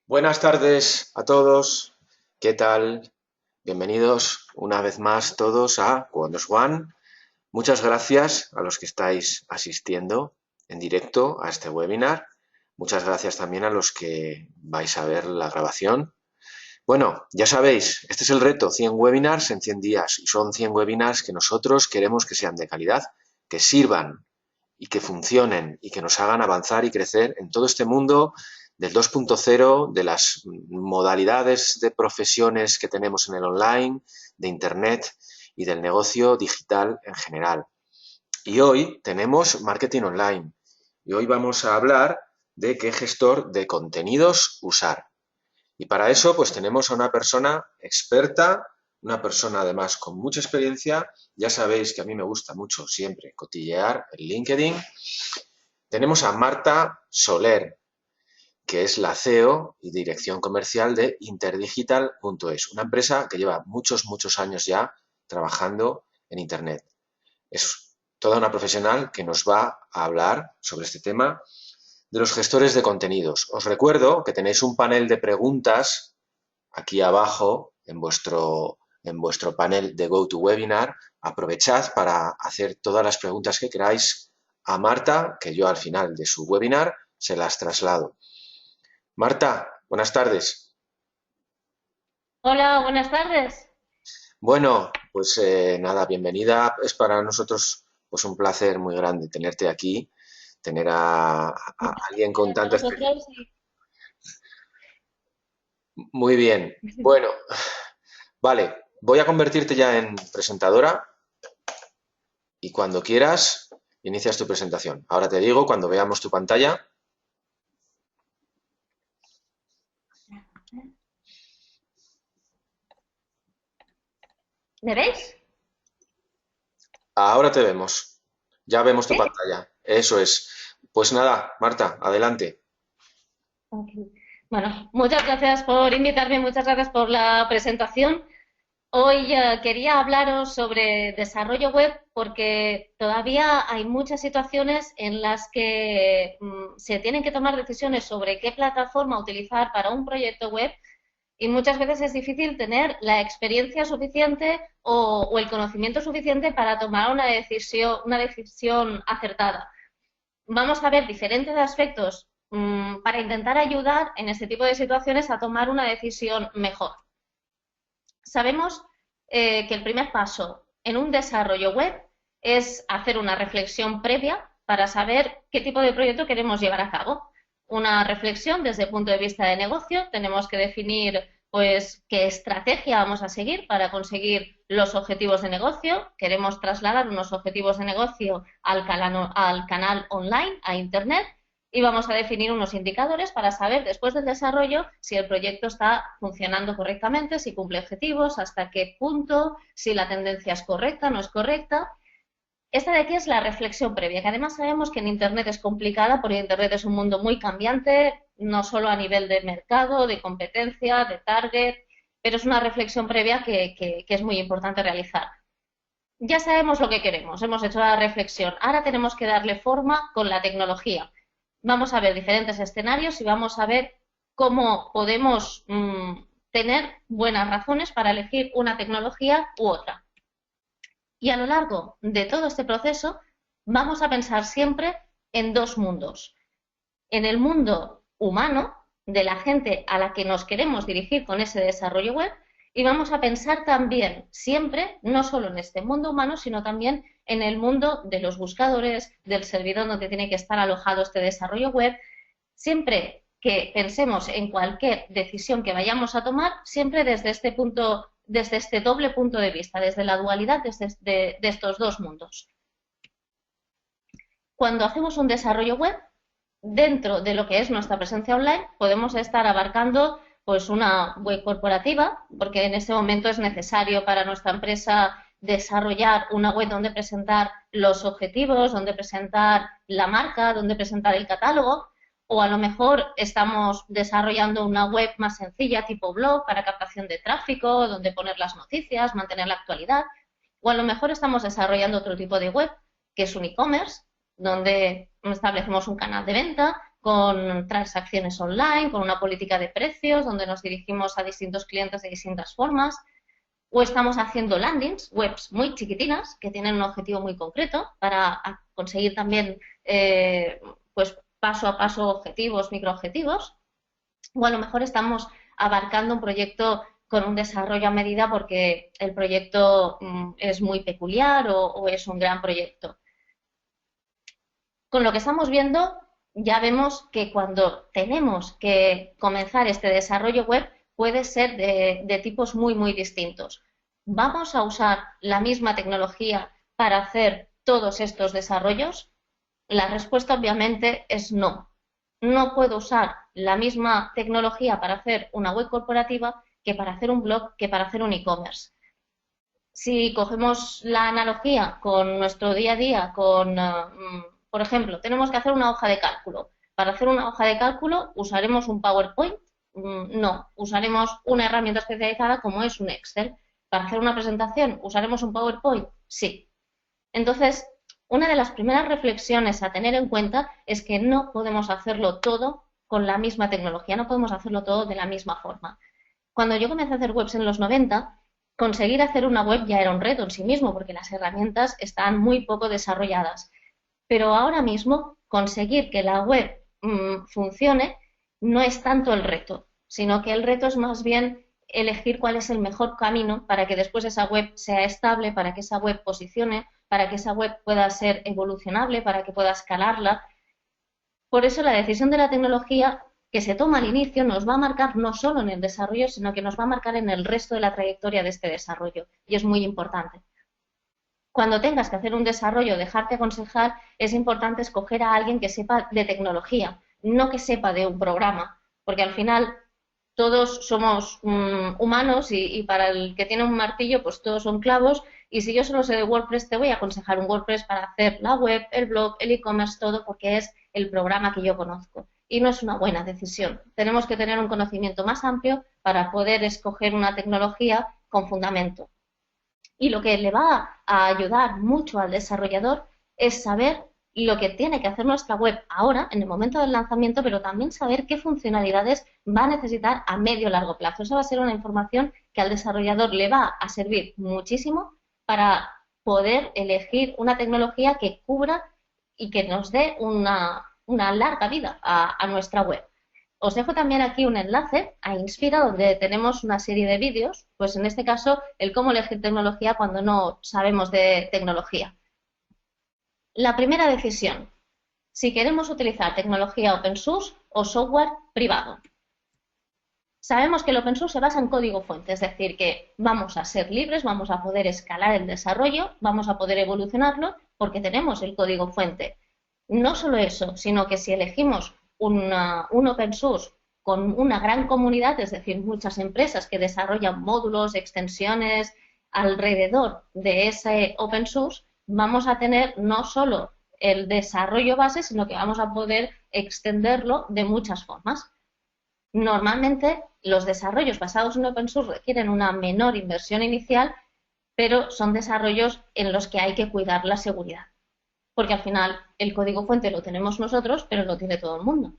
Buenas tardes a todos, ¿qué tal? Bienvenidos una vez más todos a Wonders One. Muchas gracias a los que estáis asistiendo en directo a este webinar. Muchas gracias también a los que vais a ver la grabación. Bueno, ya sabéis, este es el reto, 100 webinars en 100 días y son 100 webinars que nosotros queremos que sean de calidad, que sirvan y que funcionen y que nos hagan avanzar y crecer en todo este mundo del 2.0, de las modalidades de profesiones que tenemos en el online, de Internet y del negocio digital en general. Y hoy tenemos marketing online y hoy vamos a hablar de qué gestor de contenidos usar. Y para eso pues tenemos a una persona experta, una persona además con mucha experiencia. Ya sabéis que a mí me gusta mucho siempre cotillear en LinkedIn. Tenemos a Marta Soler, que es la CEO y dirección comercial de interdigital.es, una empresa que lleva muchos años ya trabajando en Internet. Es toda una profesional que nos va a hablar sobre este tema de los gestores de contenidos. Os recuerdo que tenéis un panel de preguntas aquí abajo en vuestro panel de GoToWebinar. Aprovechad para hacer todas las preguntas que queráis a Marta, que yo al final de su webinar se las traslado. Marta, buenas tardes. Hola, buenas tardes. Bueno, pues nada, bienvenida. Es para nosotros pues un placer muy grande tenerte aquí, tener a Muchas alguien con gracias a tanta experiencia. vosotros. Muy bien. Bueno, vale, voy a convertirte ya en presentadora y cuando quieras inicias tu presentación. Ahora te digo, cuando veamos tu pantalla, ¿Me veis? ahora te vemos. Ya vemos tu ¿Sí? pantalla. Eso es. Pues nada, Marta, adelante. Ok. Bueno, muchas gracias por invitarme, muchas gracias por la presentación. Hoy quería hablaros sobre desarrollo web porque todavía hay muchas situaciones en las que se tienen que tomar decisiones sobre qué plataforma utilizar para un proyecto web y muchas veces es difícil tener la experiencia suficiente o el conocimiento suficiente para tomar una decisión acertada. Vamos a ver diferentes aspectos para intentar ayudar en este tipo de situaciones a tomar una decisión mejor. Sabemos que el primer paso en un desarrollo web es hacer una reflexión previa para saber qué tipo de proyecto queremos llevar a cabo. Una reflexión desde el punto de vista de negocio, tenemos que definir pues qué estrategia vamos a seguir para conseguir los objetivos de negocio. Queremos trasladar unos objetivos de negocio al canal online, a Internet, y vamos a definir unos indicadores para saber después del desarrollo si el proyecto está funcionando correctamente, si cumple objetivos, hasta qué punto, si la tendencia es correcta, no es correcta. Esta de aquí es la reflexión previa, que además sabemos que en Internet es complicada porque Internet es un mundo muy cambiante, no solo a nivel de mercado, de competencia, de target, pero es una reflexión previa que es muy importante realizar. Ya sabemos lo que queremos, hemos hecho la reflexión, ahora tenemos que darle forma con la tecnología. Vamos a ver diferentes escenarios y vamos a ver cómo podemos tener buenas razones para elegir una tecnología u otra. Y a lo largo de todo este proceso vamos a pensar siempre en dos mundos. En el mundo humano, de la gente a la que nos queremos dirigir con ese desarrollo web, y vamos a pensar también siempre, no solo en este mundo humano, sino también en el mundo de los buscadores, del servidor donde tiene que estar alojado este desarrollo web. Siempre que pensemos en cualquier decisión que vayamos a tomar, siempre desde este punto, desde este doble punto de vista, desde la dualidad de estos dos mundos. Cuando hacemos un desarrollo web, dentro de lo que es nuestra presencia online, podemos estar abarcando pues una web corporativa, porque en este momento es necesario para nuestra empresa desarrollar una web donde presentar los objetivos, donde presentar la marca, donde presentar el catálogo, o a lo mejor estamos desarrollando una web más sencilla tipo blog para captación de tráfico, donde poner las noticias, mantener la actualidad, o a lo mejor estamos desarrollando otro tipo de web que es un e-commerce, donde establecemos un canal de venta, con transacciones online, con una política de precios, donde nos dirigimos a distintos clientes de distintas formas, o estamos haciendo landings, webs muy chiquitinas, que tienen un objetivo muy concreto para conseguir también, pues, paso a paso objetivos, microobjetivos, o a lo mejor estamos abarcando un proyecto con un desarrollo a medida porque el proyecto es muy peculiar o es un gran proyecto. Con lo que estamos viendo, ya vemos que cuando tenemos que comenzar este desarrollo web puede ser de tipos muy, muy distintos. ¿Vamos a usar la misma tecnología para hacer todos estos desarrollos? La respuesta obviamente es no. No puedo usar la misma tecnología para hacer una web corporativa que para hacer un blog, que para hacer un e-commerce. Si cogemos la analogía con nuestro día a día, por ejemplo, tenemos que hacer una hoja de cálculo. Para hacer una hoja de cálculo, ¿usaremos un PowerPoint? No, usaremos una herramienta especializada como es un Excel. Para hacer una presentación, ¿usaremos un PowerPoint? Sí. Entonces, una de las primeras reflexiones a tener en cuenta es que no podemos hacerlo todo con la misma tecnología, no podemos hacerlo todo de la misma forma. Cuando yo comencé a hacer webs en los 90, conseguir hacer una web ya era un reto en sí mismo, porque las herramientas están muy poco desarrolladas. Pero ahora mismo, conseguir que la web funcione no es tanto el reto, sino que el reto es más bien elegir cuál es el mejor camino para que después esa web sea estable, para que esa web posicione, para que esa web pueda ser evolucionable, para que pueda escalarla. Por eso la decisión de la tecnología que se toma al inicio nos va a marcar no solo en el desarrollo, sino que nos va a marcar en el resto de la trayectoria de este desarrollo, y es muy importante. Cuando tengas que hacer un desarrollo, dejarte aconsejar, es importante escoger a alguien que sepa de tecnología, no que sepa de un programa, porque al final todos somos humanos y para el que tiene un martillo, pues todos son clavos, y si yo solo sé de WordPress, te voy a aconsejar un WordPress para hacer la web, el blog, el e-commerce, todo, porque es el programa que yo conozco. Y no es una buena decisión. Tenemos que tener un conocimiento más amplio para poder escoger una tecnología con fundamento. Y lo que le va a ayudar mucho al desarrollador es saber lo que tiene que hacer nuestra web ahora, en el momento del lanzamiento, pero también saber qué funcionalidades va a necesitar a medio o largo plazo. Esa va a ser una información que al desarrollador le va a servir muchísimo para poder elegir una tecnología que cubra y que nos dé una larga vida a nuestra web. Os dejo también aquí un enlace a Inspira, donde tenemos una serie de vídeos, pues en este caso, el cómo elegir tecnología cuando no sabemos de tecnología. La primera decisión, si queremos utilizar tecnología open source o software privado. Sabemos que el open source se basa en código fuente, es decir, que vamos a ser libres, vamos a poder escalar el desarrollo, vamos a poder evolucionarlo porque tenemos el código fuente. No solo eso, sino que si elegimos un open source con una gran comunidad, es decir, muchas empresas que desarrollan módulos, extensiones alrededor de ese open source, vamos a tener no solo el desarrollo base, sino que vamos a poder extenderlo de muchas formas. Normalmente los desarrollos basados en open source requieren una menor inversión inicial, pero son desarrollos en los que hay que cuidar la seguridad. Porque al final el código fuente lo tenemos nosotros, pero lo tiene todo el mundo.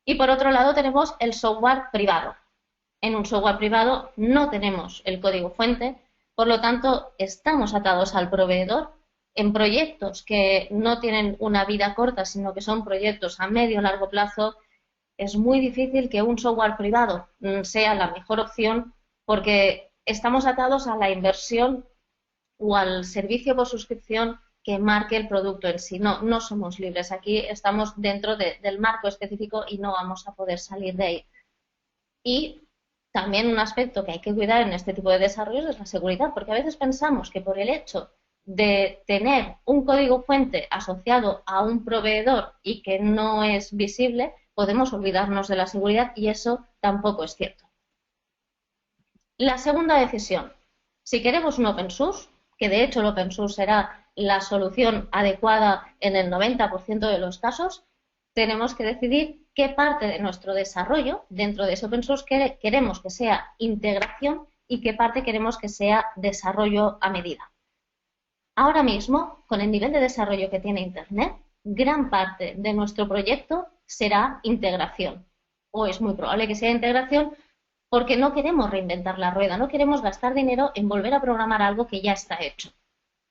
Y por otro lado tenemos el software privado. En un software privado no tenemos el código fuente, por lo tanto estamos atados al proveedor en proyectos que no tienen una vida corta, sino que son proyectos a medio o largo plazo. Es muy difícil que un software privado sea la mejor opción porque estamos atados a la inversión o al servicio por suscripción que marque el producto en sí. No somos libres. Aquí estamos dentro del marco específico y no vamos a poder salir de ahí. Y también un aspecto que hay que cuidar en este tipo de desarrollos es la seguridad, porque a veces pensamos que por el hecho de tener un código fuente asociado a un proveedor y que no es visible, podemos olvidarnos de la seguridad y eso tampoco es cierto. La segunda decisión, si queremos un open source, que de hecho el open source será la solución adecuada en el 90% de los casos, tenemos que decidir qué parte de nuestro desarrollo dentro de ese open source queremos que sea integración y qué parte queremos que sea desarrollo a medida. Ahora mismo, con el nivel de desarrollo que tiene Internet, gran parte de nuestro proyecto será integración, o es muy probable que sea integración, porque no queremos reinventar la rueda, no queremos gastar dinero en volver a programar algo que ya está hecho.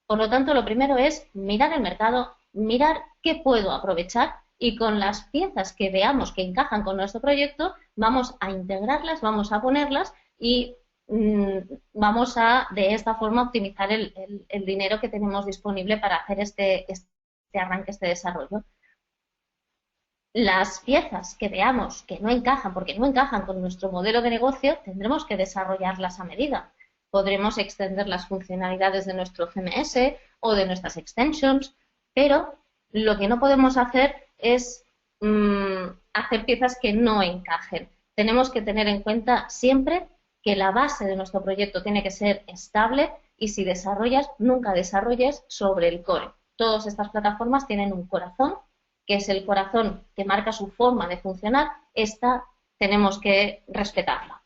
Por lo tanto, lo primero es mirar el mercado, mirar qué puedo aprovechar y con las piezas que veamos que encajan con nuestro proyecto, vamos a integrarlas, vamos a ponerlas y vamos a, de esta forma, optimizar el dinero que tenemos disponible para hacer este arranque, este desarrollo. Las piezas que veamos que no encajan, porque no encajan con nuestro modelo de negocio, tendremos que desarrollarlas a medida. Podremos extender las funcionalidades de nuestro CMS o de nuestras extensions, pero lo que no podemos hacer es hacer piezas que no encajen. Tenemos que tener en cuenta siempre que la base de nuestro proyecto tiene que ser estable y si desarrollas, nunca desarrolles sobre el core. Todas estas plataformas tienen un corazón, que es el corazón que marca su forma de funcionar. Esta tenemos que respetarla.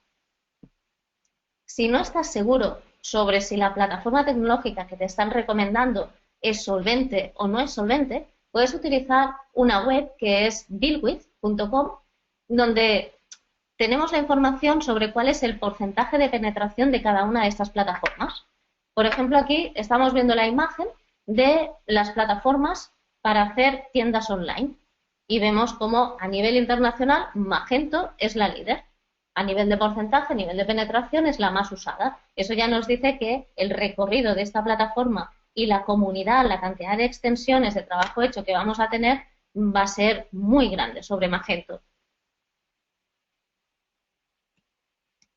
Si no estás seguro sobre si la plataforma tecnológica que te están recomendando es solvente o no es solvente, puedes utilizar una web que es buildwith.com, donde tenemos la información sobre cuál es el porcentaje de penetración de cada una de estas plataformas. Por ejemplo, aquí estamos viendo la imagen de las plataformas para hacer tiendas online y vemos cómo a nivel internacional Magento es la líder. A nivel de porcentaje, a nivel de penetración es la más usada. Eso ya nos dice que el recorrido de esta plataforma y la comunidad, la cantidad de extensiones de trabajo hecho que vamos a tener va a ser muy grande sobre Magento.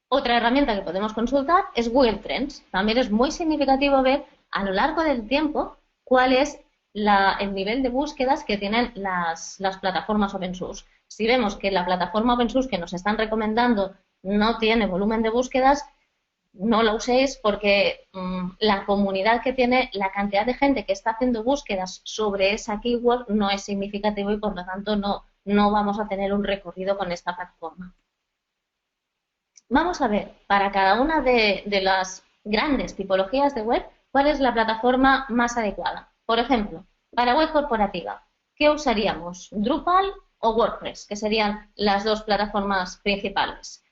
Otra herramienta que podemos consultar es Google Trends. También es muy significativo ver a lo largo del tiempo cuál es el nivel de búsquedas que tienen las plataformas open source. Si vemos que la plataforma open source que nos están recomendando no tiene volumen de búsquedas, no lo uséis porque la comunidad que tiene, la cantidad de gente que está haciendo búsquedas sobre esa keyword no es significativo y por lo tanto no vamos a tener un recorrido con esta plataforma. Vamos a ver, para cada una de las grandes tipologías de web, cuál es la plataforma más adecuada. Por ejemplo, para web corporativa, ¿qué usaríamos? ¿Drupal o WordPress? Que serían las dos plataformas principales.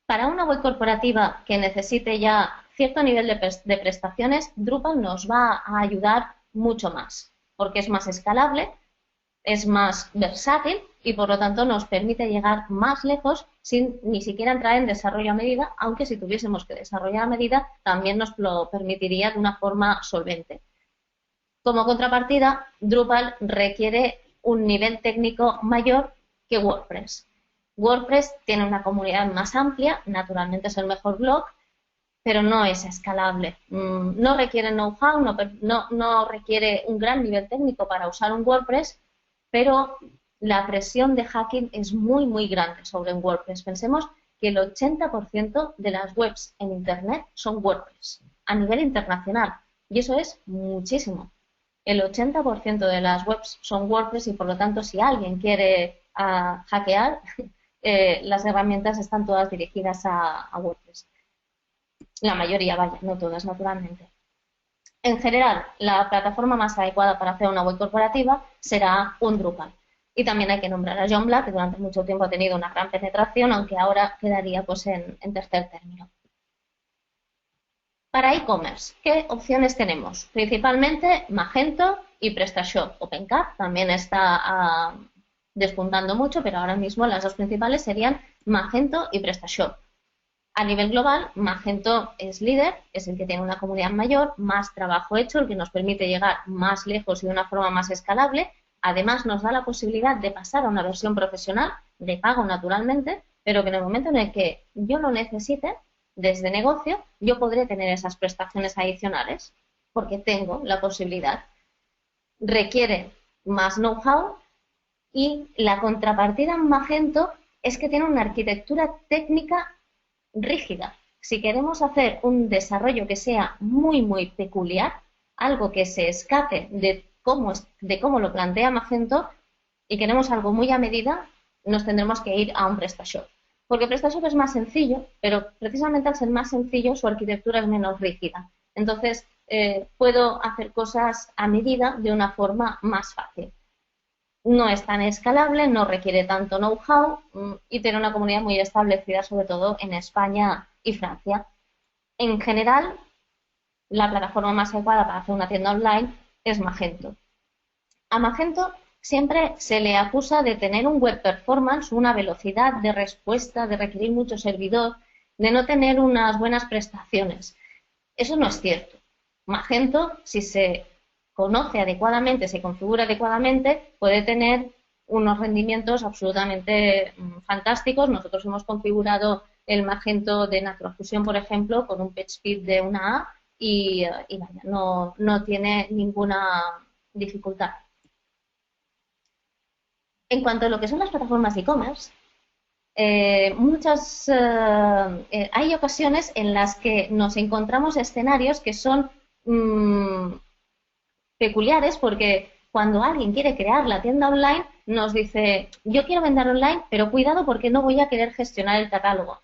Para una web corporativa que necesite ya cierto nivel de prestaciones, Drupal nos va a ayudar mucho más, porque es más escalable, es más versátil y por lo tanto nos permite llegar más lejos sin ni siquiera entrar en desarrollo a medida, aunque si tuviésemos que desarrollar a medida también nos lo permitiría de una forma solvente. Como contrapartida, Drupal requiere un nivel técnico mayor que WordPress. WordPress tiene una comunidad más amplia, naturalmente es el mejor blog, pero no es escalable. No requiere know-how, no requiere un gran nivel técnico para usar un WordPress, pero la presión de hacking es muy, muy grande sobre un WordPress. Pensemos que el 80% de las webs en Internet son WordPress a nivel internacional y eso es muchísimo. El 80% de las webs son WordPress y por lo tanto si alguien quiere hackear, las herramientas están todas dirigidas a WordPress. La mayoría, vaya, no todas, naturalmente. En general, la plataforma más adecuada para hacer una web corporativa será un Drupal. Y también hay que nombrar a Joomla, que durante mucho tiempo ha tenido una gran penetración, aunque ahora quedaría pues en tercer término. Para e-commerce, ¿qué opciones tenemos? Principalmente Magento y PrestaShop. OpenCart también está despuntando mucho, pero ahora mismo las dos principales serían Magento y PrestaShop. A nivel global, Magento es líder, es el que tiene una comunidad mayor, más trabajo hecho, el que nos permite llegar más lejos y de una forma más escalable. Además, nos da la posibilidad de pasar a una versión profesional, de pago naturalmente, pero que en el momento en el que yo lo necesite, desde negocio, yo podré tener esas prestaciones adicionales, porque tengo la posibilidad. Requiere más know-how y la contrapartida en Magento es que tiene una arquitectura técnica rígida. Si queremos hacer un desarrollo que sea muy, muy peculiar, algo que se escape de cómo lo plantea Magento y queremos algo muy a medida, nos tendremos que ir a un PrestaShop. Porque PrestaShop es más sencillo, pero precisamente al ser más sencillo su arquitectura es menos rígida. Entonces, puedo hacer cosas a medida de una forma más fácil. no es tan escalable, no requiere tanto know-how y tiene una comunidad muy establecida, sobre todo en España y Francia. En general, la plataforma más adecuada para hacer una tienda online es Magento. A Magento siempre se le acusa de tener un web performance, una velocidad de respuesta, de requerir mucho servidor, de no tener unas buenas prestaciones. Eso no es cierto. Magento, si se conoce adecuadamente, se configura adecuadamente, puede tener unos rendimientos absolutamente fantásticos. Nosotros hemos configurado el Magento de Natural Fusion, por ejemplo, con un PageSpeed de una A y vaya, no tiene ninguna dificultad. En cuanto a lo que son las plataformas de e-commerce, hay ocasiones en las que nos encontramos escenarios que son peculiares porque cuando alguien quiere crear la tienda online nos dice, yo quiero vender online, pero cuidado porque no voy a querer gestionar el catálogo.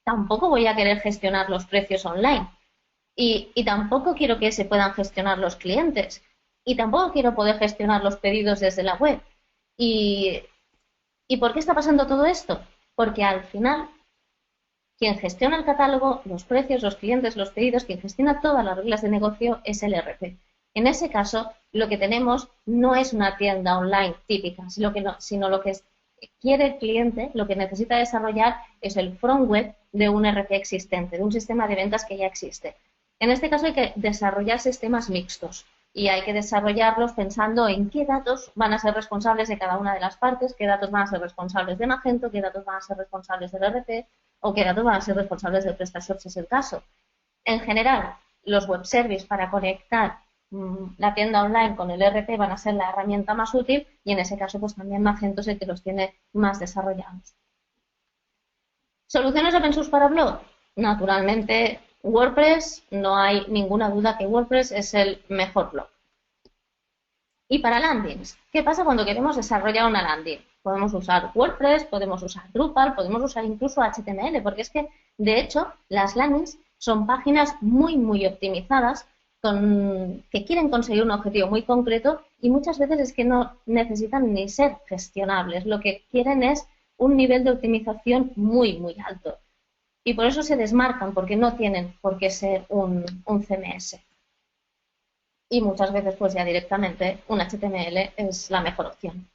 Tampoco voy a querer gestionar los precios online. Y tampoco quiero que se puedan gestionar los clientes. Y tampoco quiero poder gestionar los pedidos desde la web. ¿Y por qué está pasando todo esto? Porque al final, quien gestiona el catálogo, los precios, los clientes, los pedidos, quien gestiona todas las reglas de negocio es el ERP. En ese caso, lo que tenemos no es una tienda online típica, sino lo que quiere el cliente, lo que necesita desarrollar es el front web de un ERP existente, de un sistema de ventas que ya existe. En este caso hay que desarrollar sistemas mixtos y hay que desarrollarlos pensando en qué datos van a ser responsables de cada una de las partes, qué datos van a ser responsables de Magento, qué datos van a ser responsables del ERP o qué datos van a ser responsables del PrestaShop si es el caso. En general, los web services para conectar la tienda online con el ERP van a ser la herramienta más útil y en ese caso pues también Magento es el que los tiene más desarrollados. ¿Soluciones open source para blog? Naturalmente WordPress, no hay ninguna duda que WordPress es el mejor blog. Y para landings, ¿qué pasa cuando queremos desarrollar una landing? Podemos usar WordPress, podemos usar Drupal, podemos usar incluso HTML, porque es que de hecho las landings son páginas muy optimizadas que quieren conseguir un objetivo muy concreto y muchas veces es que no necesitan ni ser gestionables. Lo que quieren es un nivel de optimización muy alto. Y por eso se desmarcan, porque no tienen por qué ser un CMS. Y muchas veces pues ya directamente un HTML es la mejor opción.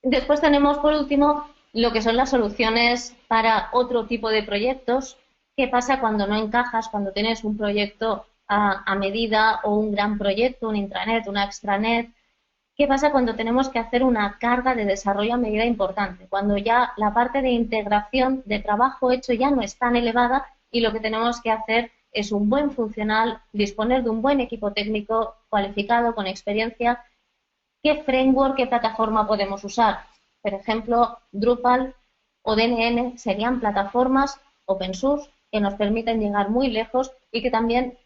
Después tenemos por último lo que son las soluciones para otro tipo de proyectos. ¿Qué pasa cuando no encajas, cuando tienes un proyecto a medida o un gran proyecto, un intranet, una extranet? ¿Qué pasa cuando tenemos que hacer una carga de desarrollo a medida importante? Cuando ya la parte de integración de trabajo hecho ya no es tan elevada y lo que tenemos que hacer es un buen funcional, disponer de un buen equipo técnico cualificado, con experiencia. ¿Qué framework, qué plataforma podemos usar? Por ejemplo, Drupal o DNN serían plataformas open source que nos permiten llegar muy lejos y que también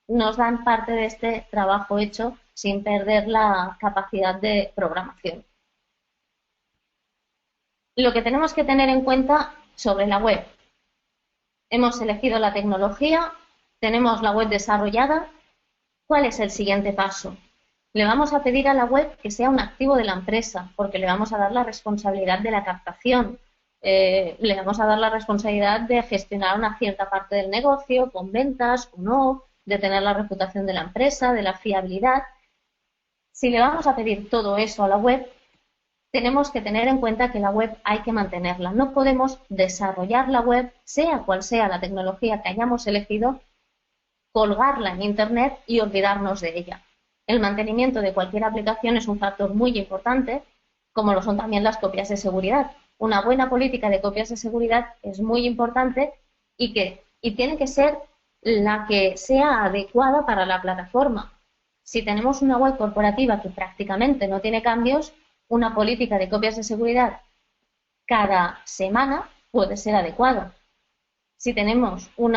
nos dan parte de este trabajo hecho sin perder la capacidad de programación. Lo que tenemos que tener en cuenta sobre la web. Hemos elegido la tecnología, tenemos la web desarrollada. ¿Cuál es el siguiente paso? Le vamos a pedir a la web que sea un activo de la empresa, porque le vamos a dar la responsabilidad de la captación, le vamos a dar la responsabilidad de gestionar una cierta parte del negocio, con ventas o no, de tener la reputación de la empresa, de la fiabilidad. Si le vamos a pedir todo eso a la web, tenemos que tener en cuenta que la web hay que mantenerla. No podemos desarrollar la web, sea cual sea la tecnología que hayamos elegido, colgarla en Internet y olvidarnos de ella. El mantenimiento de cualquier aplicación es un factor muy importante, como lo son también las copias de seguridad. Una buena política de copias de seguridad es muy importante y tiene que ser la que sea adecuada para la plataforma. Si tenemos una web corporativa que prácticamente no tiene cambios, una política de copias de seguridad cada semana puede ser adecuada. Si tenemos un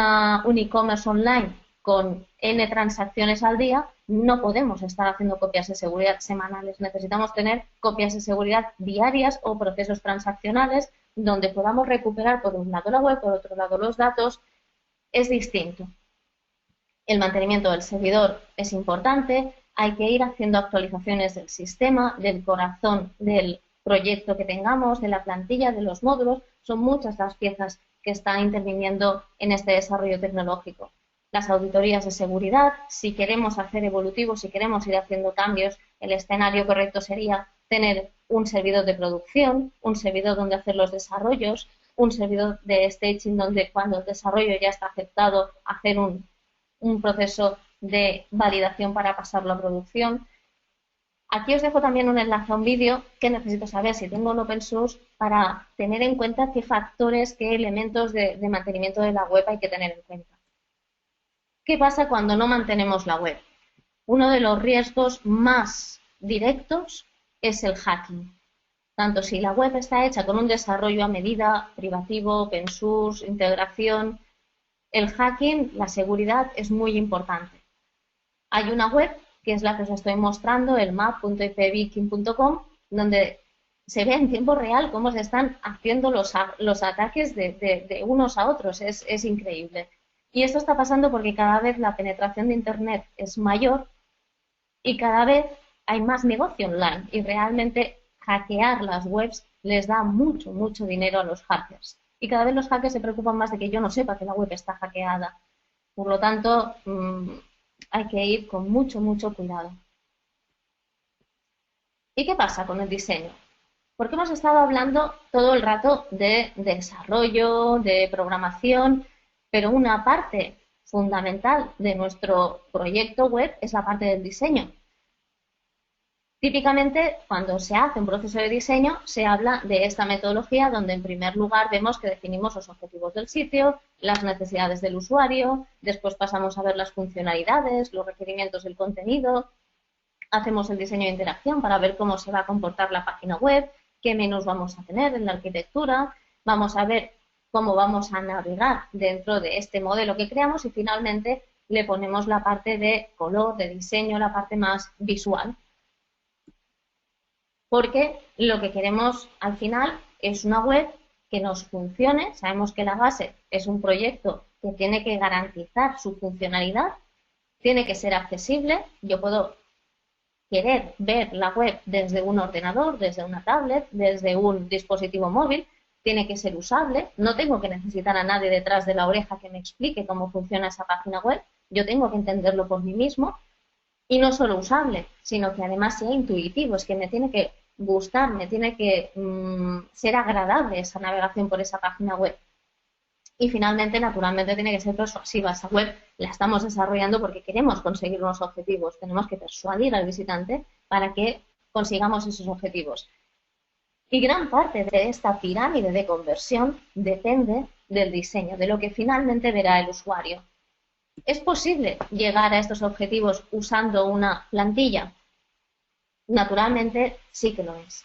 e-commerce online con N transacciones al día, no podemos estar haciendo copias de seguridad semanales. Necesitamos tener copias de seguridad diarias o procesos transaccionales donde podamos recuperar por un lado la web, por otro lado los datos. Es distinto. El mantenimiento del servidor es importante, hay que ir haciendo actualizaciones del sistema, del corazón del proyecto que tengamos, de la plantilla, de los módulos. Son muchas las piezas que están interviniendo en este desarrollo tecnológico. Las auditorías de seguridad, si queremos hacer evolutivos, si queremos ir haciendo cambios, el escenario correcto sería tener un servidor de producción, un servidor donde hacer los desarrollos, un servidor de staging donde cuando el desarrollo ya está aceptado, hacer un proceso de validación para pasarlo a producción. Aquí os dejo también un enlace a un vídeo que necesito saber si tengo un open source para tener en cuenta qué factores, qué elementos de mantenimiento de la web hay que tener en cuenta. ¿Qué pasa cuando no mantenemos la web? Uno de los riesgos más directos es el hacking. Tanto si la web está hecha con un desarrollo a medida, privativo, open source, integración, el hacking, la seguridad es muy importante. Hay una web, que es la que os estoy mostrando, el map.ipviking.com, donde se ve en tiempo real cómo se están haciendo los ataques de unos a otros. Es increíble. Y esto está pasando porque cada vez la penetración de Internet es mayor y cada vez hay más negocio online y realmente hackear las webs les da mucho, mucho dinero a los hackers. Y cada vez los hackers se preocupan más de que yo no sepa que la web está hackeada. Por lo tanto, hay que ir con mucho, mucho cuidado. ¿Y qué pasa con el diseño? Porque hemos estado hablando todo el rato de desarrollo, de programación, pero una parte fundamental de nuestro proyecto web es la parte del diseño. Típicamente, cuando se hace un proceso de diseño, se habla de esta metodología donde en primer lugar vemos que definimos los objetivos del sitio, las necesidades del usuario, después pasamos a ver las funcionalidades, los requerimientos del contenido, hacemos el diseño de interacción para ver cómo se va a comportar la página web, qué menús vamos a tener en la arquitectura, vamos a ver cómo vamos a navegar dentro de este modelo que creamos y finalmente le ponemos la parte de color, de diseño, la parte más visual. Porque lo que queremos al final es una web que nos funcione. Sabemos que la base es un proyecto que tiene que garantizar su funcionalidad, tiene que ser accesible. Yo puedo querer ver la web desde un ordenador, desde una tablet, desde un dispositivo móvil, tiene que ser usable. No tengo que necesitar a nadie detrás de la oreja que me explique cómo funciona esa página web. Yo tengo que entenderlo por mí mismo. Y no solo usable, sino que además sea intuitivo. Es que me tiene que gustar, me tiene que ser agradable esa navegación por esa página web. Y finalmente, naturalmente, tiene que ser persuasiva. Esa web la estamos desarrollando porque queremos conseguir unos objetivos. Tenemos que persuadir al visitante para que consigamos esos objetivos. Y gran parte de esta pirámide de conversión depende del diseño, de lo que finalmente verá el usuario. ¿Es posible llegar a estos objetivos usando una plantilla? Naturalmente sí que lo es.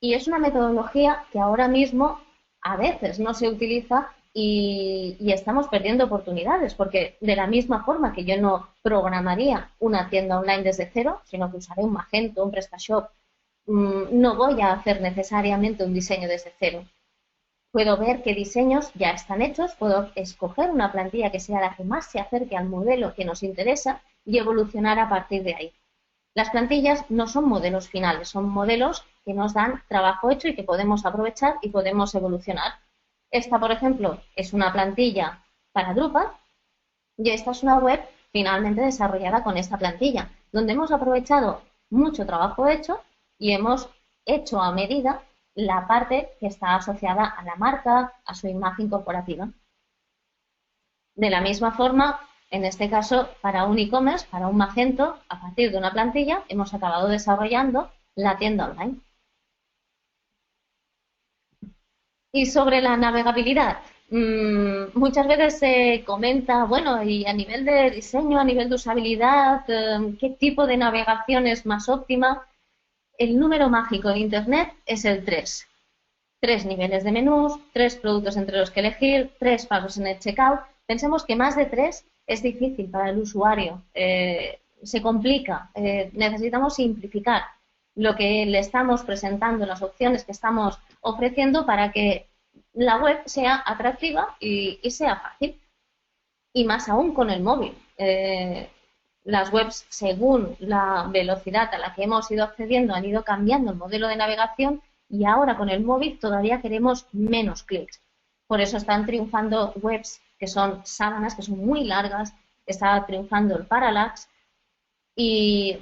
Y es una metodología que ahora mismo a veces no se utiliza y estamos perdiendo oportunidades, porque de la misma forma que yo no programaría una tienda online desde cero, sino que usaré un Magento, un PrestaShop, no voy a hacer necesariamente un diseño desde cero. Puedo ver qué diseños ya están hechos, puedo escoger una plantilla que sea la que más se acerque al modelo que nos interesa y evolucionar a partir de ahí. Las plantillas no son modelos finales, son modelos que nos dan trabajo hecho y que podemos aprovechar y podemos evolucionar. Esta, por ejemplo, es una plantilla para Drupal y esta es una web finalmente desarrollada con esta plantilla, donde hemos aprovechado mucho trabajo hecho y hemos hecho a medida la parte que está asociada a la marca, a su imagen corporativa. De la misma forma, en este caso, para un e-commerce, para un Magento, a partir de una plantilla, hemos acabado desarrollando la tienda online. Y sobre la navegabilidad, muchas veces se comenta, bueno, y a nivel de diseño, a nivel de usabilidad, ¿qué tipo de navegación es más óptima? El número mágico de Internet es el 3. 3 niveles de menús, 3 productos entre los que elegir, 3 pasos en el checkout. Pensemos que más de 3 es difícil para el usuario, se complica, necesitamos simplificar lo que le estamos presentando, las opciones que estamos ofreciendo para que la web sea atractiva y sea fácil. Y más aún con el móvil. las webs, según la velocidad a la que hemos ido accediendo, han ido cambiando el modelo de navegación y ahora con el móvil todavía queremos menos clics. Por eso están triunfando webs que son sábanas, que son muy largas, está triunfando el parallax y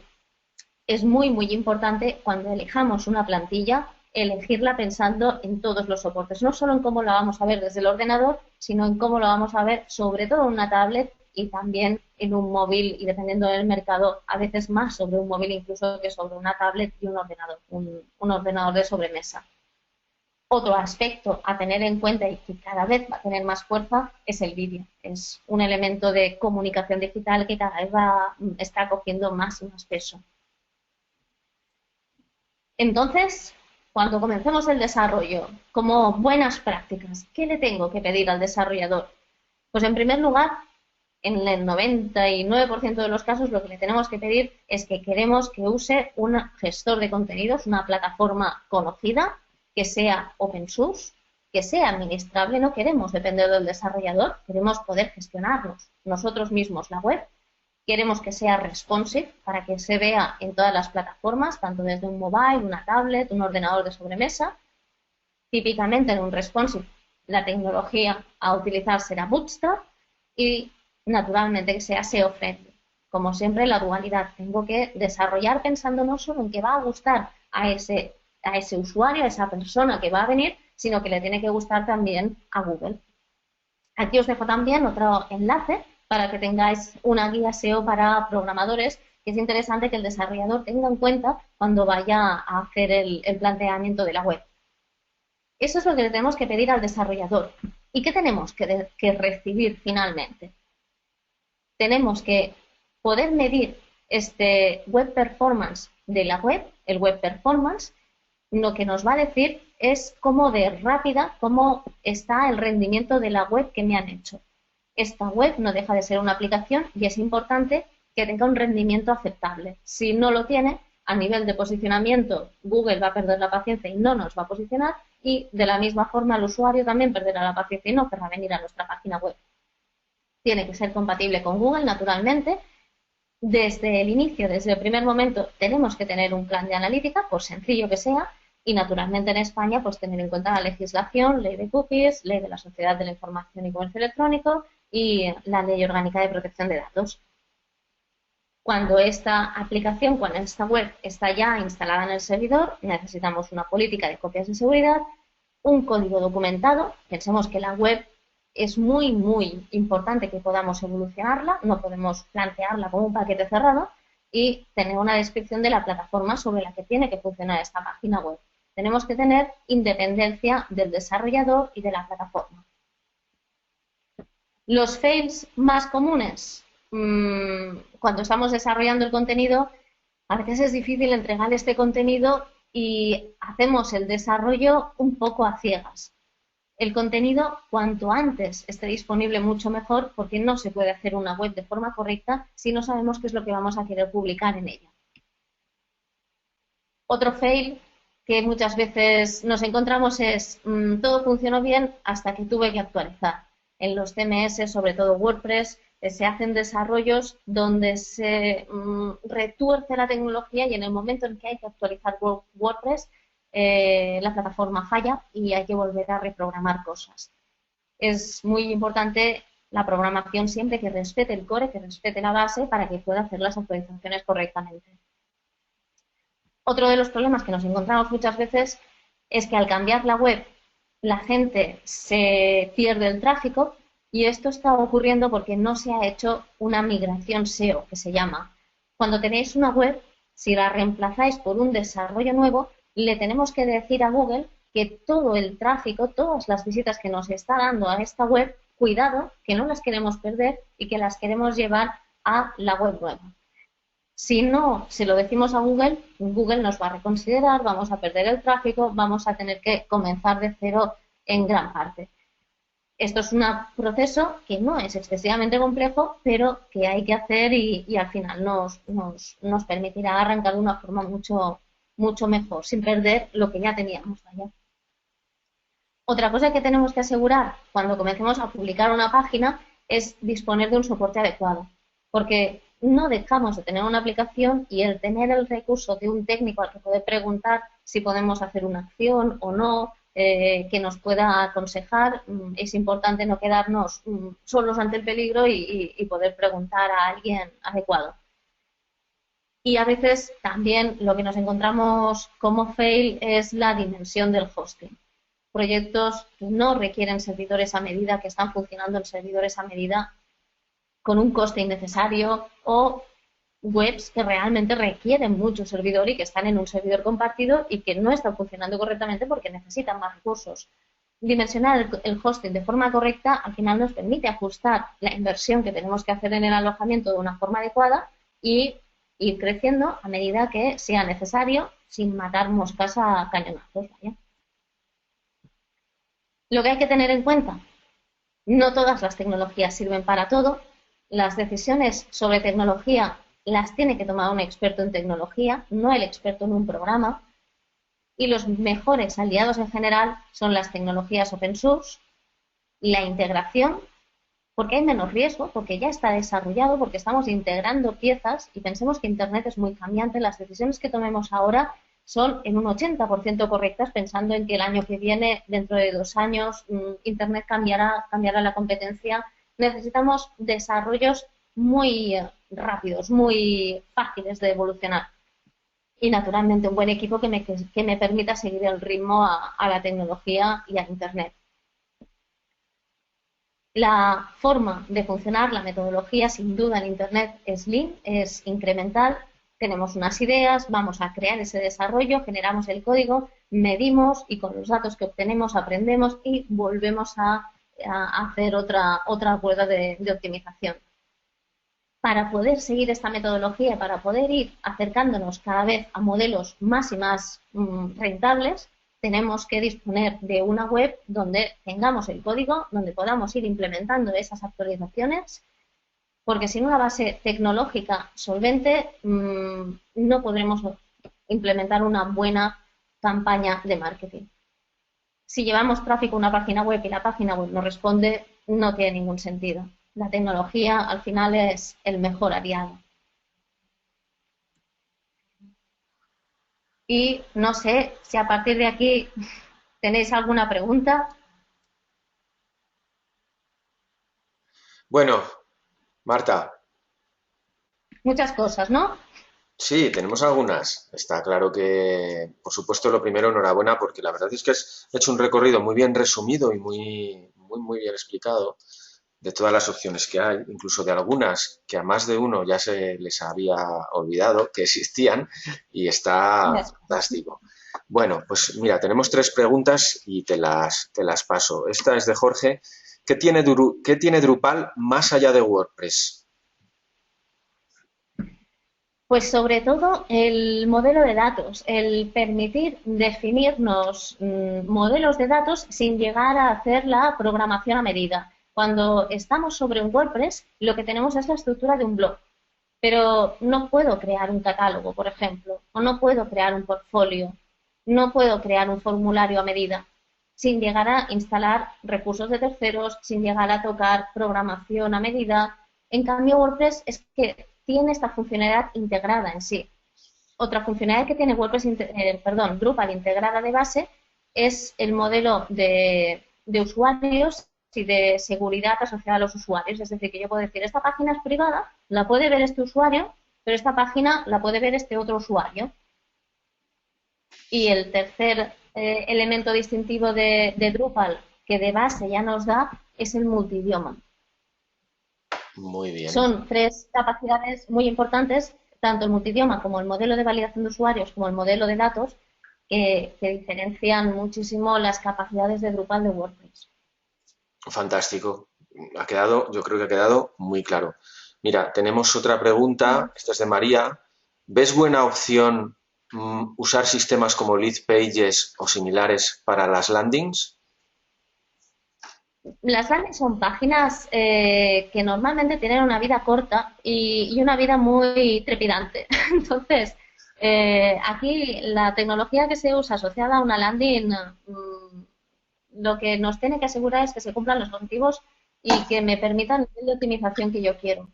es muy, muy importante cuando elijamos una plantilla elegirla pensando en todos los soportes, no solo en cómo la vamos a ver desde el ordenador, sino en cómo la vamos a ver sobre todo en una tablet y también en un móvil y dependiendo del mercado, a veces más sobre un móvil incluso que sobre una tablet y un ordenador, un ordenador de sobremesa. Otro aspecto a tener en cuenta y que cada vez va a tener más fuerza es el vídeo. Es un elemento de comunicación digital que cada vez está cogiendo más y más peso. Entonces, cuando comencemos el desarrollo, como buenas prácticas, ¿qué le tengo que pedir al desarrollador? Pues en primer lugar, en el 99% de los casos lo que le tenemos que pedir es que queremos que use un gestor de contenidos, una plataforma conocida, que sea open source, que sea administrable, no queremos depender del desarrollador, queremos poder gestionarnos nosotros mismos la web. Queremos que sea responsive para que se vea en todas las plataformas, tanto desde un mobile, una tablet, un ordenador de sobremesa. Típicamente en un responsive la tecnología a utilizar será Bootstrap y naturalmente que sea SEO friendly. Como siempre la dualidad, tengo que desarrollar pensando no solo en que va a gustar a ese usuario, a esa persona que va a venir, sino que le tiene que gustar también a Google. Aquí os dejo también otro enlace para que tengáis una guía SEO para programadores, que es interesante que el desarrollador tenga en cuenta cuando vaya a hacer el planteamiento de la web. Eso es lo que le tenemos que pedir al desarrollador. ¿Y qué tenemos que recibir finalmente? Tenemos que poder medir este web performance de la web, el web performance, lo que nos va a decir es cómo de rápida, cómo está el rendimiento de la web que me han hecho. Esta web no deja de ser una aplicación y es importante que tenga un rendimiento aceptable. Si no lo tiene, a nivel de posicionamiento, Google va a perder la paciencia y no nos va a posicionar y de la misma forma el usuario también perderá la paciencia y no querrá venir a nuestra página web. Tiene que ser compatible con Google, naturalmente. Desde el inicio, desde el primer momento, tenemos que tener un plan de analítica, por sencillo que sea, y naturalmente en España, pues tener en cuenta la legislación, ley de cookies, ley de la Sociedad de la Información y Comercio Electrónico y la Ley Orgánica de Protección de Datos. Cuando esta aplicación, cuando esta web está ya instalada en el servidor, necesitamos una política de copias de seguridad, un código documentado. Pensemos que la web es muy, muy importante que podamos evolucionarla, no podemos plantearla como un paquete cerrado y tener una descripción de la plataforma sobre la que tiene que funcionar esta página web. Tenemos que tener independencia del desarrollador y de la plataforma. Los fails más comunes, cuando estamos desarrollando el contenido, a veces es difícil entregar este contenido y hacemos el desarrollo un poco a ciegas. El contenido, cuanto antes esté disponible, mucho mejor, porque no se puede hacer una web de forma correcta si no sabemos qué es lo que vamos a querer publicar en ella. Otro fail que muchas veces nos encontramos es todo funcionó bien hasta que tuve que actualizar. En los CMS, sobre todo WordPress, se hacen desarrollos donde se retuerce la tecnología y en el momento en que hay que actualizar WordPress, la plataforma falla y hay que volver a reprogramar cosas. Es muy importante la programación siempre que respete el core, que respete la base para que pueda hacer las actualizaciones correctamente. Otro de los problemas que nos encontramos muchas veces es que al cambiar la web la gente se pierde el tráfico y esto está ocurriendo porque no se ha hecho una migración SEO, que se llama. Cuando tenéis una web, si la reemplazáis por un desarrollo nuevo, le tenemos que decir a Google que todo el tráfico, todas las visitas que nos está dando a esta web, cuidado, que no las queremos perder y que las queremos llevar a la web nueva. Si no se lo decimos a Google, Google nos va a reconsiderar, vamos a perder el tráfico, vamos a tener que comenzar de cero en gran parte. Esto es un proceso que no es excesivamente complejo, pero que hay que hacer y al final nos permitirá arrancar de una forma mucho mejor, sin perder lo que ya teníamos allá. Otra cosa que tenemos que asegurar cuando comencemos a publicar una página es disponer de un soporte adecuado, porque no dejamos de tener una aplicación y el tener el recurso de un técnico al que poder preguntar si podemos hacer una acción o no, que nos pueda aconsejar, es importante no quedarnos solos ante el peligro y poder preguntar a alguien adecuado. Y a veces también lo que nos encontramos como fail es la dimensión del hosting. Proyectos que no requieren servidores a medida, que están funcionando en servidores a medida con un coste innecesario, o webs que realmente requieren mucho servidor y que están en un servidor compartido y que no están funcionando correctamente porque necesitan más recursos. Dimensionar el hosting de forma correcta al final nos permite ajustar la inversión que tenemos que hacer en el alojamiento de una forma adecuada y ir creciendo a medida que sea necesario sin matar moscas a cañonazos. ¿Vale? Lo que hay que tener en cuenta, no todas las tecnologías sirven para todo. Las decisiones sobre tecnología las tiene que tomar un experto en tecnología, no el experto en un programa. Y los mejores aliados en general son las tecnologías open source, la integración, porque hay menos riesgo, porque ya está desarrollado, porque estamos integrando piezas y pensemos que Internet es muy cambiante. Las decisiones que tomemos ahora son en un 80% correctas, pensando en que el año que viene, dentro de 2 años, Internet cambiará la competencia. Necesitamos desarrollos muy rápidos, muy fáciles de evolucionar. Y naturalmente un buen equipo que me permita seguir el ritmo a la tecnología y a Internet. La forma de funcionar, la metodología, sin duda en Internet es Lean, es incremental. Tenemos unas ideas, vamos a crear ese desarrollo, generamos el código, medimos y con los datos que obtenemos aprendemos y volvemos a hacer otra rueda de optimización. Para poder seguir esta metodología, para poder ir acercándonos cada vez a modelos más y más rentables, tenemos que disponer de una web donde tengamos el código, donde podamos ir implementando esas actualizaciones, porque sin una base tecnológica solvente no podremos implementar una buena campaña de marketing. Si llevamos tráfico a una página web y la página web no responde, no tiene ningún sentido. La tecnología al final es el mejor aliado. Y no sé si a partir de aquí tenéis alguna pregunta. Bueno, Marta, Muchas cosas, ¿no? sí, tenemos algunas. Está claro que, por supuesto, lo primero, enhorabuena, porque la verdad es que has hecho un recorrido muy bien resumido y muy bien explicado de todas las opciones que hay, incluso de algunas que a más de uno ya se les había olvidado que existían y está fantástico. Bueno, pues mira, tenemos 3 preguntas y te las paso. Esta es de Jorge. ¿Qué tiene Drupal más allá de WordPress? Pues sobre todo el modelo de datos, el permitir definirnos modelos de datos sin llegar a hacer la programación a medida. Cuando estamos sobre un WordPress, lo que tenemos es la estructura de un blog, pero no puedo crear un catálogo, por ejemplo, o no puedo crear un portfolio, no puedo crear un formulario a medida, sin llegar a instalar recursos de terceros, sin llegar a tocar programación a medida. En cambio, WordPress es que tiene esta funcionalidad integrada en sí. Otra funcionalidad que tiene Drupal integrada de base es el modelo de usuarios y de seguridad asociada a los usuarios. Es decir, que yo puedo decir, esta página es privada, la puede ver este usuario, pero esta página la puede ver este otro usuario. Y el tercer elemento distintivo de Drupal que de base ya nos da es el multidioma. Muy bien. Son 3 capacidades muy importantes, tanto el multidioma como el modelo de validación de usuarios como el modelo de datos, que diferencian muchísimo las capacidades de Drupal de WordPress. Fantástico. Yo creo que ha quedado muy claro. Mira, tenemos otra pregunta, esta es de María. ¿Ves buena opción usar sistemas como Lead Pages o similares para las landings? Las landings son páginas que normalmente tienen una vida corta y una vida muy trepidante. Entonces, aquí la tecnología que se usa asociada a una landing, lo que nos tiene que asegurar es que se cumplan los objetivos y que me permita el nivel de optimización que yo quiero.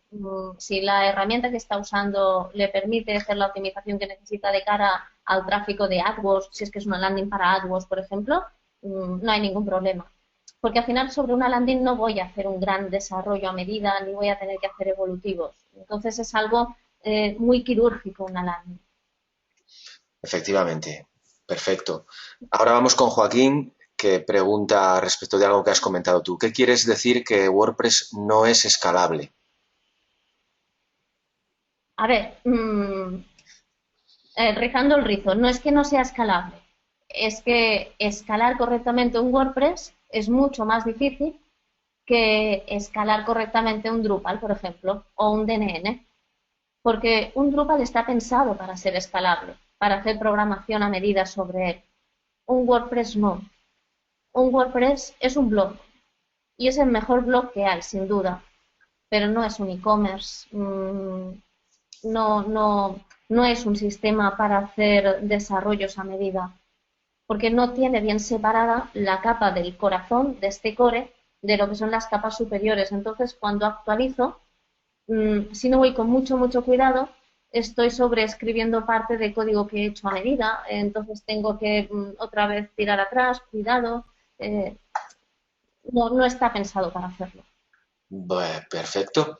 Si la herramienta que está usando le permite hacer la optimización que necesita de cara al tráfico de AdWords, si es que es una landing para AdWords, por ejemplo, no hay ningún problema. Porque al final sobre una landing no voy a hacer un gran desarrollo a medida ni voy a tener que hacer evolutivos. Entonces es algo muy quirúrgico una landing. Efectivamente, perfecto. Ahora vamos con Joaquín, que pregunta respecto de algo que has comentado tú. ¿Qué quieres decir que WordPress no es escalable? A ver, rizando el rizo, no es que no sea escalable, es que escalar correctamente un WordPress es mucho más difícil que escalar correctamente un Drupal, por ejemplo, o un DNN, porque un Drupal está pensado para ser escalable, para hacer programación a medida sobre él. Un WordPress no. Un WordPress es un blog y es el mejor blog que hay, sin duda, pero no es un e-commerce, no es un sistema para hacer desarrollos a medida, porque no tiene bien separada la capa del corazón de este core de lo que son las capas superiores. Entonces, cuando actualizo, si no voy con mucho cuidado, estoy sobreescribiendo parte de código que he hecho a medida, entonces tengo que otra vez tirar atrás, cuidado, eh, no está pensado para hacerlo. Perfecto.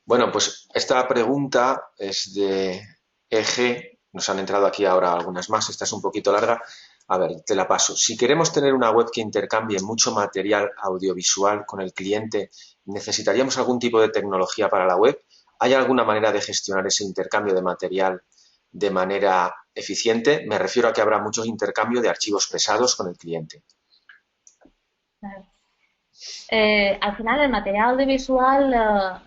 Bueno, pues esta pregunta es de EG. Nos han entrado aquí ahora algunas más. Esta es un poquito larga. A ver, te la paso. Si queremos tener una web que intercambie mucho material audiovisual con el cliente, ¿necesitaríamos algún tipo de tecnología para la web? ¿Hay alguna manera de gestionar ese intercambio de material de manera eficiente? Me refiero a que habrá mucho intercambio de archivos pesados con el cliente. Claro. Al final el material audiovisual,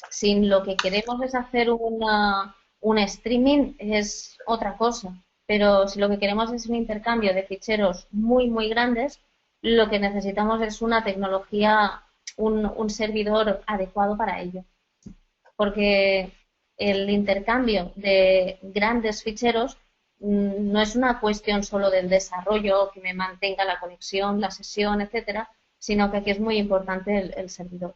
si lo que queremos es hacer un streaming, es otra cosa. Pero si lo que queremos es un intercambio de ficheros muy grandes, lo que necesitamos es una tecnología, un servidor adecuado para ello. Porque el intercambio de grandes ficheros no es una cuestión solo del desarrollo, que me mantenga la conexión, la sesión, etcétera, sino que aquí es muy importante el servidor.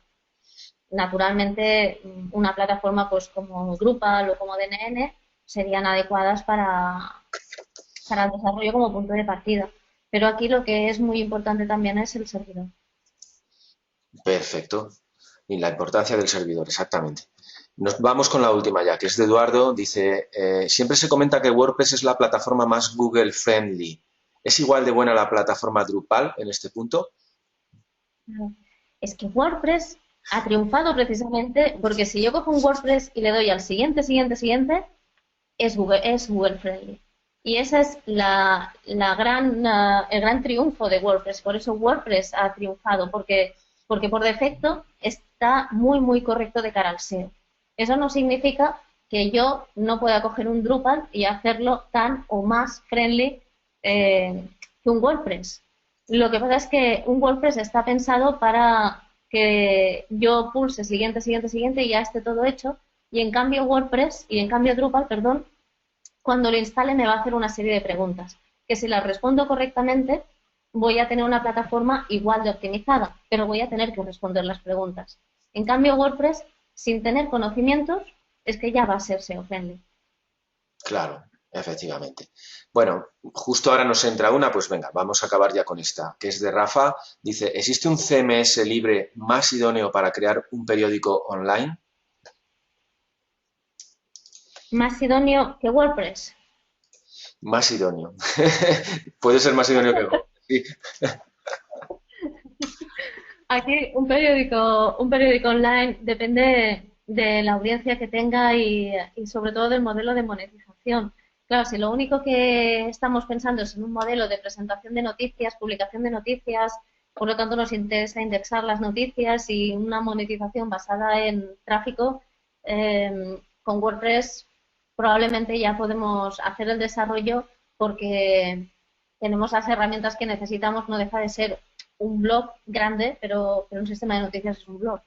Naturalmente, una plataforma pues como Drupal o como DNN serían adecuadas para el desarrollo como punto de partida. Pero aquí lo que es muy importante también es el servidor. Perfecto. Y la importancia del servidor, exactamente. Nos vamos con la última ya, que es de Eduardo. Dice, siempre se comenta que WordPress es la plataforma más Google friendly. ¿Es igual de buena la plataforma Drupal en este punto? Es que WordPress ha triunfado precisamente porque si yo cojo un WordPress y le doy al siguiente, es Google Friendly. Y ese es el gran triunfo de WordPress. Por eso WordPress ha triunfado, porque por defecto está muy correcto de cara al SEO. Eso no significa que yo no pueda coger un Drupal y hacerlo tan o más friendly que un WordPress. Lo que pasa es que un WordPress está pensado para que yo pulse siguiente y ya esté todo hecho. Y en cambio Drupal, perdón, cuando lo instale me va a hacer una serie de preguntas, que si las respondo correctamente voy a tener una plataforma igual de optimizada, pero voy a tener que responder las preguntas. En cambio WordPress, sin tener conocimientos, es que ya va a ser SEO friendly. Claro, efectivamente. Bueno, justo ahora nos entra una, pues venga, vamos a acabar ya con esta, que es de Rafa. Dice, ¿existe un CMS libre más idóneo para crear un periódico online? ¿Más idóneo que WordPress? Más idóneo. Puede ser más idóneo que WordPress. Sí. Aquí un periódico online depende de la audiencia que tenga y sobre todo del modelo de monetización. Claro, si lo único que estamos pensando es en un modelo de presentación de noticias, publicación de noticias, por lo tanto nos interesa indexar las noticias y una monetización basada en tráfico, con WordPress probablemente ya podemos hacer el desarrollo porque tenemos las herramientas que necesitamos, no deja de ser un blog grande, pero un sistema de noticias es un blog.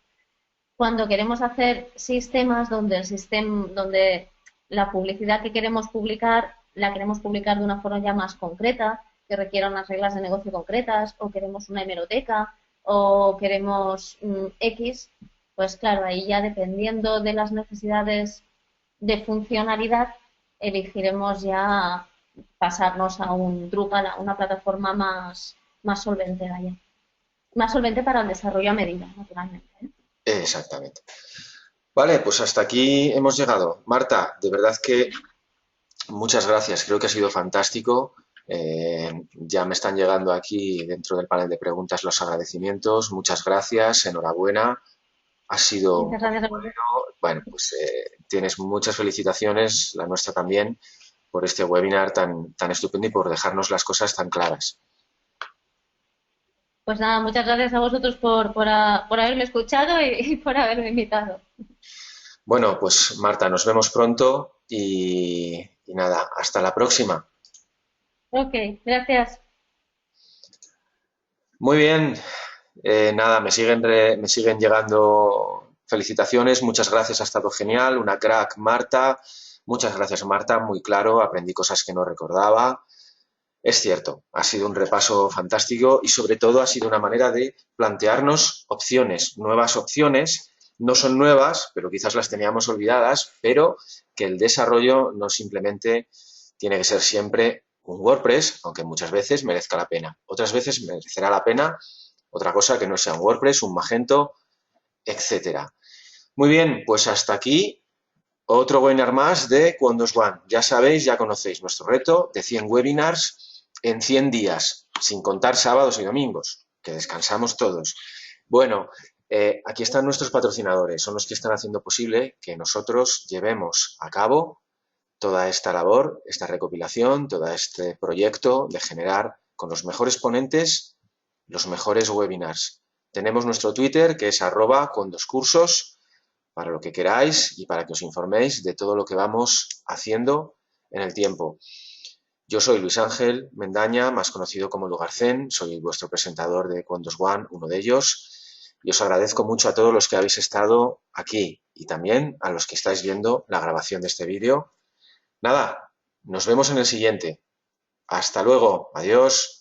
Cuando queremos hacer sistemas donde la publicidad que queremos publicar, la queremos publicar de una forma ya más concreta, que requiera unas reglas de negocio concretas, o queremos una hemeroteca, o queremos X, pues claro, ahí ya dependiendo de las necesidades de funcionalidad, elegiremos ya pasarnos a un Drupal, a una plataforma más solvente, vaya. Más solvente para el desarrollo a medida, naturalmente, ¿eh? Exactamente. Vale, pues hasta aquí hemos llegado. Marta, de verdad que muchas gracias, creo que ha sido fantástico. Ya me están llegando aquí dentro del panel de preguntas los agradecimientos. Muchas gracias, enhorabuena. Ha sido Muchas muy gracias a vosotros. bueno. Bueno, pues tienes muchas felicitaciones, la nuestra también, por este webinar tan estupendo y por dejarnos las cosas tan claras. Pues nada, muchas gracias a vosotros por haberme escuchado y por haberme invitado. Bueno, pues Marta, nos vemos pronto y nada, hasta la próxima. Ok, gracias. Muy bien, nada, me siguen llegando felicitaciones, muchas gracias, ha estado genial, una crack Marta, muchas gracias Marta, muy claro, aprendí cosas que no recordaba. Es cierto, ha sido un repaso fantástico y sobre todo ha sido una manera de plantearnos opciones, nuevas opciones, no son nuevas, pero quizás las teníamos olvidadas, pero que el desarrollo no simplemente tiene que ser siempre un WordPress, aunque muchas veces merezca la pena. Otras veces merecerá la pena otra cosa que no sea un WordPress, un Magento, etcétera. Muy bien, pues hasta aquí otro webinar más de Windows One. Ya sabéis, ya conocéis nuestro reto de 100 webinars en 100 días, sin contar sábados y domingos, que descansamos todos. Bueno, aquí están nuestros patrocinadores, son los que están haciendo posible que nosotros llevemos a cabo toda esta labor, esta recopilación, todo este proyecto de generar con los mejores ponentes los mejores webinars. Tenemos nuestro Twitter, que es @condoscursos, para lo que queráis y para que os informéis de todo lo que vamos haciendo en el tiempo. Yo soy Luis Ángel Mendaña, más conocido como Lugarcén, soy vuestro presentador de Windows One, uno de ellos, y os agradezco mucho a todos los que habéis estado aquí y también a los que estáis viendo la grabación de este vídeo. Nada, nos vemos en el siguiente. Hasta luego, adiós.